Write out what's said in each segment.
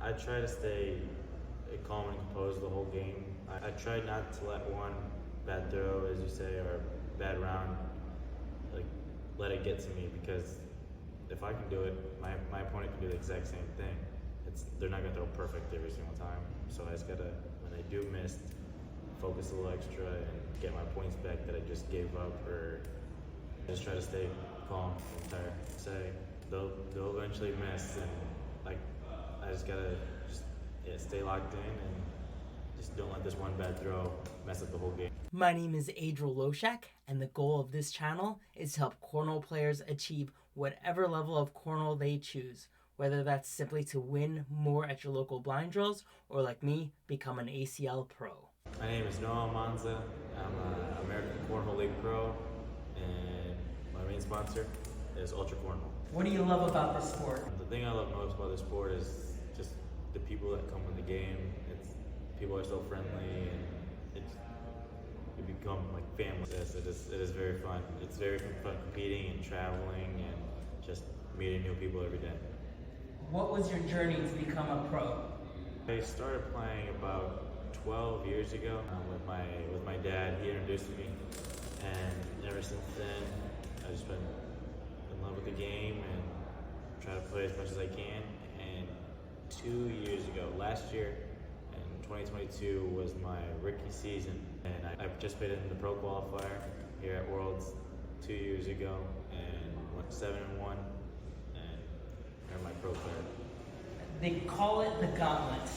I try to stay calm and composed the whole game. I try not to let one bad throw, as you say, or bad round, like let it get to me, because if I can do it, my opponent can do the exact same thing. They're not gonna throw perfect every single time. So I just gotta, when I do miss, focus a little extra and get my points back that I just gave up, or just try to stay calm the entire say. They'll eventually miss, and like I just gotta stay locked in and just don't let this one bad throw mess up the whole game. My name is Adriel Loshak, and the goal of this channel is to help cornhole players achieve whatever level of cornhole they choose, whether that's simply to win more at your local blind drills, or like me, become an ACL pro. My name is Almanza. I'm an American Cornhole League pro, and my main sponsor is Ultra Cornhole. What do you love about this sport? The thing I love most about this sport is just the people that come in the game. People are so friendly, and you become like family. Yes, it is very fun. It's very fun competing and traveling and just meeting new people every day. What was your journey to become a pro? I started playing about 12 years ago with my dad. He introduced me, and ever since then I've just been in love with the game and try to play as much as I can. And 2 years ago, last year in 2022 was my rookie season, and I participated in the pro qualifier here at Worlds 2 years ago and went 7-1 and earned my pro card. They call it the gauntlet,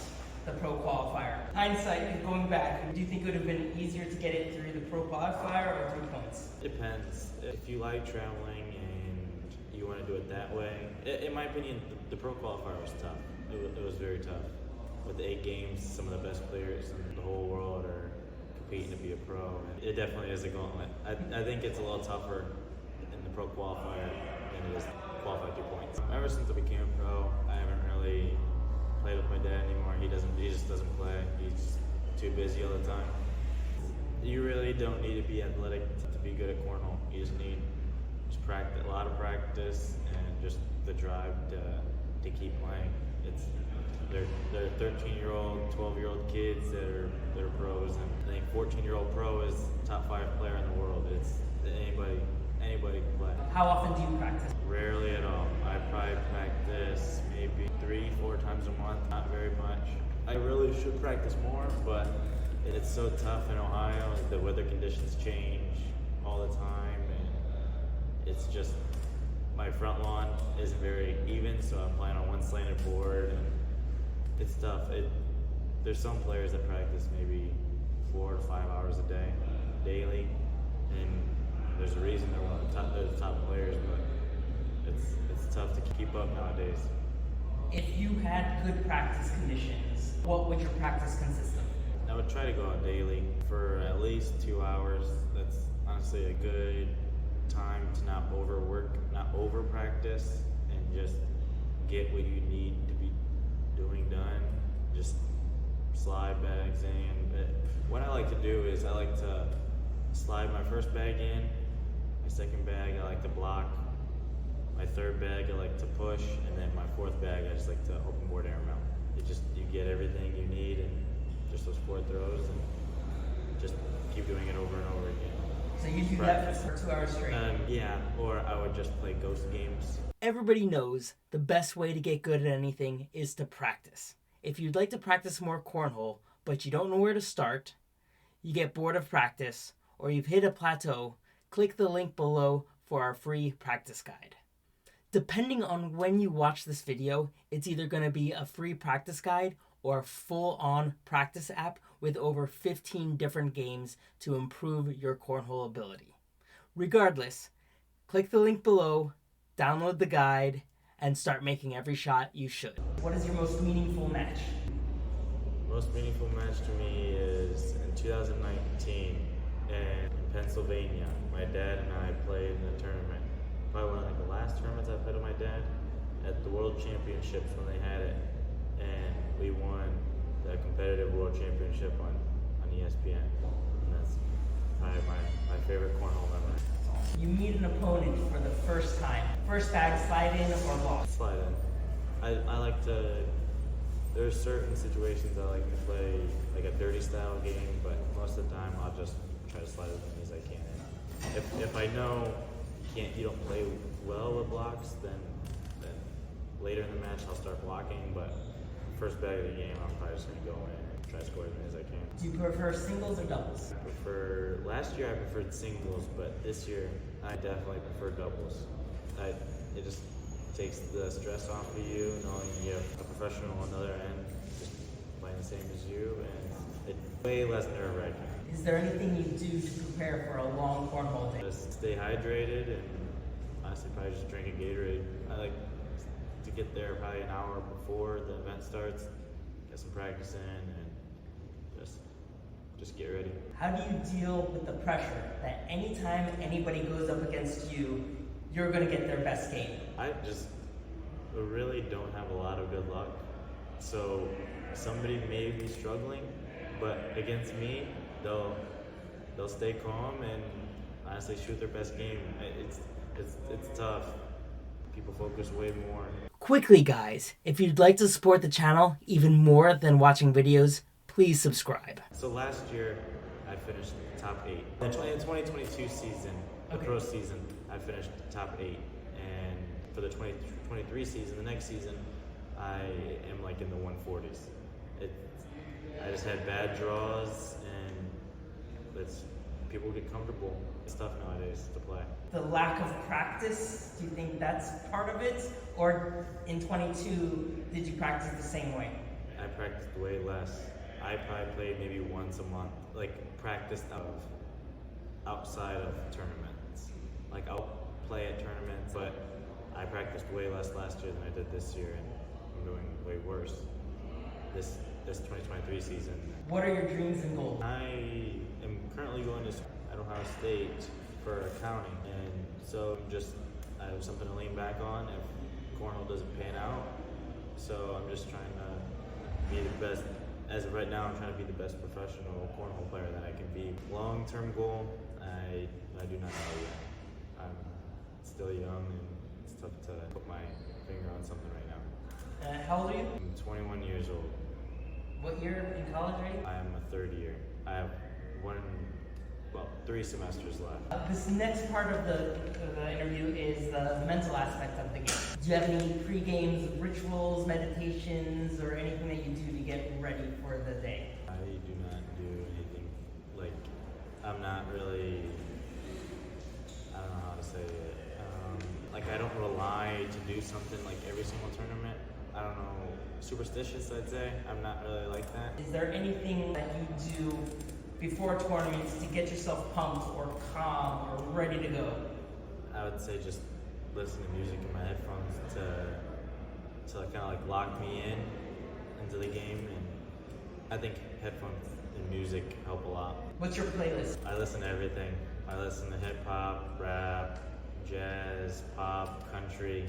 the pro qualifier. Hindsight, going back, do you think it would have been easier to get it through the pro qualifier or through points? Depends. If you like traveling and you want to do it that way, in my opinion, the pro qualifier was tough. It was very tough. With the 8 games, some of the best players in the whole world are competing to be a pro. It definitely is a gauntlet. I think it's a little tougher in the pro qualifier than it is qualified through points. Ever since I became a pro, I haven't really played with my dad anymore. He just doesn't play. He's too busy all the time. You really don't need to be athletic to be good at cornhole. You just need practice, a lot of practice, and just the drive to keep playing. They're 13-year-old, 12-year-old kids that are pros, and I think 14-year-old pro is top 5 player in the world. It's anybody can play. How often do you practice? Rarely at all. I probably practice maybe 3-4 times a month, not very much. I really should practice more, but it's so tough in Ohio. The weather conditions change all the time, and it's just, my front lawn isn't very even, so I'm playing on one slanted board, and it's tough. There's some players that practice maybe 4 to 5 hours a day, daily, and there's a reason they're the top players, but it's tough to keep up nowadays. If you had good practice conditions, what would your practice consist of? I would try to go out daily for at least 2 hours. That's honestly a good time to not overwork, not over practice, and just get what you need to be doing done. Just slide bags in. What I like to do is I like to slide my first bag in, my second bag I like to block, my third bag I like to push, and then my fourth bag I just like to open board air mount. You get everything you need in just those 4 throws, and just keep doing it over and over again. So you do that for 2 hours straight? Yeah, or I would just play ghost games. Everybody knows the best way to get good at anything is to practice. If you'd like to practice more cornhole, but you don't know where to start, you get bored of practice, or you've hit a plateau, click the link below for our free practice guide. Depending on when you watch this video, it's either going to be a free practice guide or a full-on practice app with over 15 different games to improve your cornhole ability. Regardless, click the link below, download the guide, and start making every shot you should. What is your most meaningful match? Most meaningful match to me is in 2019 in Pennsylvania. My dad and I played in a tournament. Probably one of the last tournaments I played with my dad at the World Championships when they had it. And we won the competitive World Championship on ESPN. And that's probably my favorite cornhole memory. You meet an opponent for the first time. First bag, slide in or lost? Slide in. I like to There's certain situations I like to play like a dirty style game, but most of the time I'll just try to slide as many as I can in. If I know you don't play well with blocks, then later in the match I'll start blocking. But first bag of the game, I'm probably just gonna go in and try to score as many as I can. Do you prefer singles or doubles? Last year I preferred singles, but this year I definitely prefer doubles. It just takes the stress off of you, knowing you have a professional on the other end just playing the same as you, and it's way less nerve-wracking. Is there anything you do to prepare for a long cornhole day? Just stay hydrated and honestly probably just drink a Gatorade. I like to get there probably an hour before the event starts, get some practice in, and just get ready. How do you deal with the pressure that anytime anybody goes up against you, you're going to get their best game? I just really don't have a lot of good luck. So somebody may be struggling, but against me, they'll stay calm and honestly shoot their best game. It's tough. People focus way more. Quickly, guys, if you'd like to support the channel even more than watching videos, please subscribe. So last year, I finished top 8. In the 2022 season, the pro season, I finished top 8. And for the 2023 season, the next season, I am like in the 140s. I just had bad draws, and people get comfortable. It's tough nowadays to play. The lack of practice, do you think that's part of it? Or in 22, did you practice the same way? I practiced way less. I probably played maybe once a month, like practiced outside of tournaments. Like I'll play at tournaments, but I practiced way less last year than I did this year, and I'm doing way worse this 2023 season. What are your dreams and goals? I am currently going to Ohio State for accounting, and so I have something to lean back on if cornhole doesn't pan out. So I'm just trying to be the best. As of right now, I'm trying to be the best professional cornhole player that I can be. Long-term goal, I do not know yet. I'm still young, and it's tough to put my finger on something right now. How old are you? I'm 21 years old. What year in college are you? I am a third year. I have 3 semesters left. This next part of the interview is the mental aspect of the game. Do you have any pre-games rituals, meditations, or anything that you do to get ready for the day? I do not do anything, like, I'm not really, I don't know how to say it. Like, I don't rely to do something like every single tournament. I don't know, superstitious, I'd say. I'm not really like that. Is there anything that you do before tournaments to get yourself pumped or calm or ready to go? I would say just listen to music in my headphones to kind of like lock me into the game, and I think headphones and music help a lot. What's your playlist? I listen to everything. I listen to hip hop, rap, jazz, pop, country,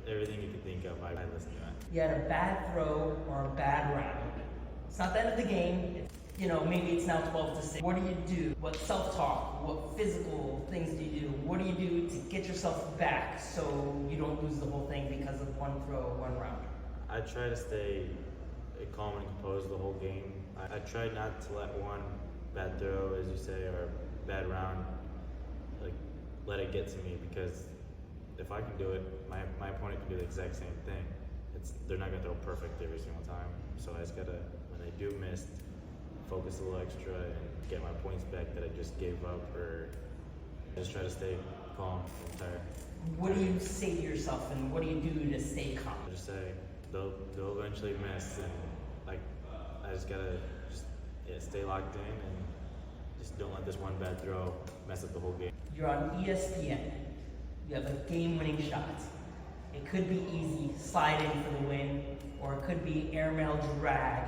everything you can think of. I listen to it. You had a bad throw or a bad round. It's not the end of the game. Maybe it's now 12-6. What do you do? What self-talk? What physical things do you do? What do you do to get yourself back so you don't lose the whole thing because of one throw or one round? I try to stay calm and composed the whole game. I try not to let one bad throw, as you say, or bad round, like, let it get to me, because if I can do it, my opponent can do the exact same thing. They're not gonna throw perfect every single time. So I just gotta, when they do miss, focus a little extra and get my points back that I just gave up, or just try to stay calm the entire. What do you say to yourself, and what do you do to stay calm? I just say they'll eventually miss, and like I just gotta stay locked in and just don't let this one bad throw mess up the whole game. You're on ESPN. You have a game-winning shot. It could be easy, slide in for the win, or it could be airmail drag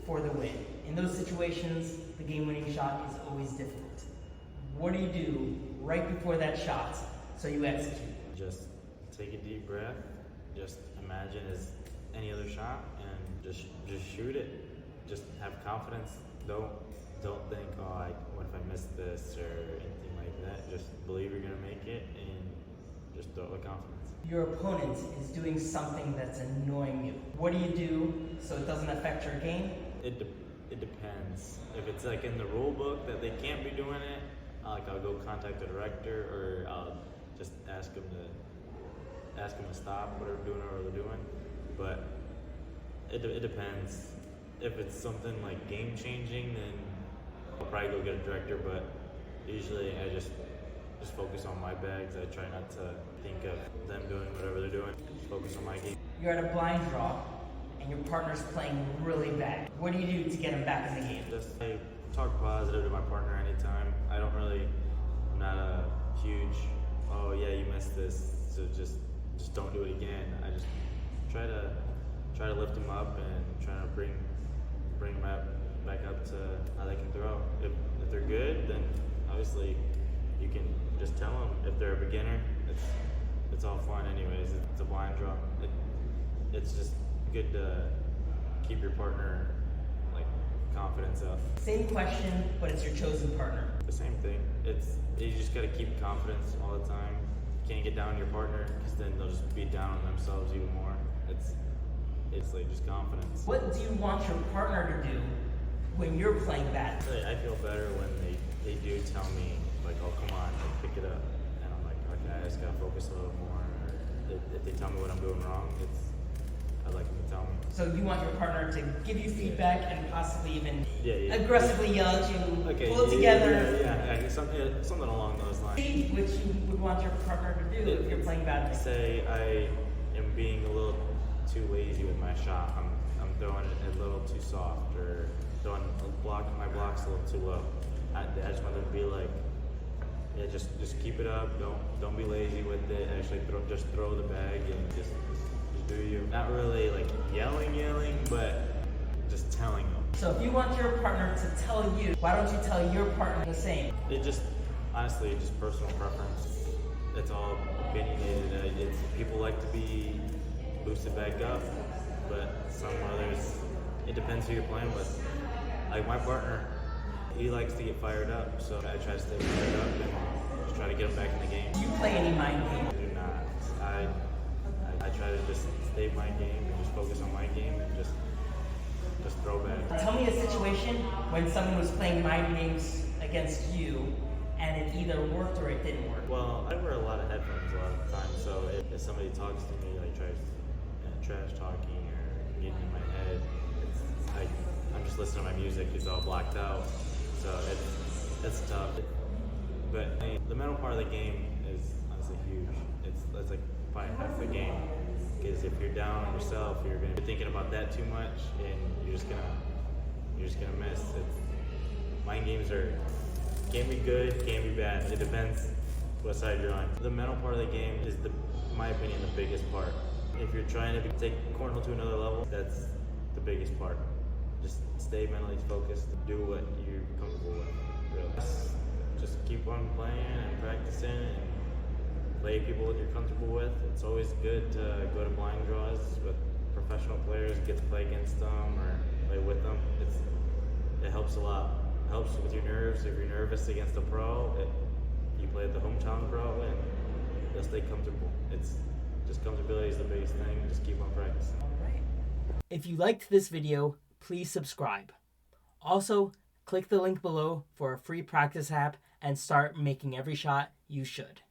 for the win. In those situations, the game-winning shot is always difficult. What do you do right before that shot so you execute? Just take a deep breath. Just imagine it's any other shot, and just shoot it. Just have confidence. Don't think, what if I miss this or anything like that. Just believe you're gonna make it, and just throw it with confidence. Your opponent is doing something that's annoying you. What do you do so it doesn't affect your game? It depends. If it's like in the rule book that they can't be doing it, I'll go contact the director, or I'll just ask them to stop whatever they're doing. But it depends. If it's something like game changing, then I'll probably go get a director. But usually I just focus on my bags. I try not to think of them doing whatever they're doing. Just focus on my game. You're at a blind draw, and your partner's playing really bad. What do you do to get him back in the game? I talk positive to my partner anytime. I'm not a huge, oh yeah, you missed this, so just don't do it again. I just try to lift them up and try to bring them back up to how they can throw. If they're good, then obviously you can just tell them. If they're a beginner, it's all fun anyways. It's a blind draw. It's just good to keep your partner confidence up. Same question, but it's your chosen partner. The same thing. You just gotta keep confidence all the time. You can't get down on your partner, because then they'll just be down on themselves even more. It's like just confidence. What do you want your partner to do when you're playing bad? I feel better when they do tell me oh come on, pick it up, and I'm like, okay, I just gotta focus a little more. Or if they tell me what I'm doing wrong, I like them to tell me. So you want your partner to give you feedback and possibly even yeah. aggressively yell at you, okay, pull it together. Yeah, something along those lines. Which you would want your partner to do if you're playing badly. Say I am being a little too lazy with my shot. I'm throwing it a little too soft, or my block's a little too low. I just want them to be like, yeah, just keep it up. Don't be lazy with it. Actually, just throw the bag and just do you. Not really yelling, but just telling them. So if you want your partner to tell you, why don't you tell your partner the same? Honestly, just personal preference. It's all opinionated. People like to be boosted back up, but some others, it depends who you're playing with. Like my partner, he likes to get fired up, so I try to stay fired up and just try to get him back in the game. Do you play any mind games? I do not. I try to just stay my game and just focus on my game and just throw back. Tell me a situation when someone was playing mind games against you and it either worked or it didn't work. Well, I wear a lot of headphones a lot of the time, so if somebody talks to me, tries trash talking or getting in my head, I'm just listening to my music. It's all blacked out, so it's tough. But the mental part of the game is honestly huge. That's probably half the game. Because if you're down on yourself, you're gonna be thinking about that too much, and you're just gonna miss. Mind games can be good, can be bad. It depends what side you're on. The mental part of the game is, in my opinion, the biggest part. If you're trying to take cornhole to another level, that's the biggest part. Just stay mentally focused, do what you're comfortable with. Really. Just keep on playing and practicing and play people that you're comfortable with. It's always good to go to blind draws with professional players, get to play against them or play with them. It helps a lot. It helps with your nerves. If you're nervous against a pro, you play at the hometown pro and they'll stay comfortable. Just comfortability is the biggest thing. Just keep on practicing. If you liked this video, please subscribe. Also, click the link below for a free practice app and start making every shot you should.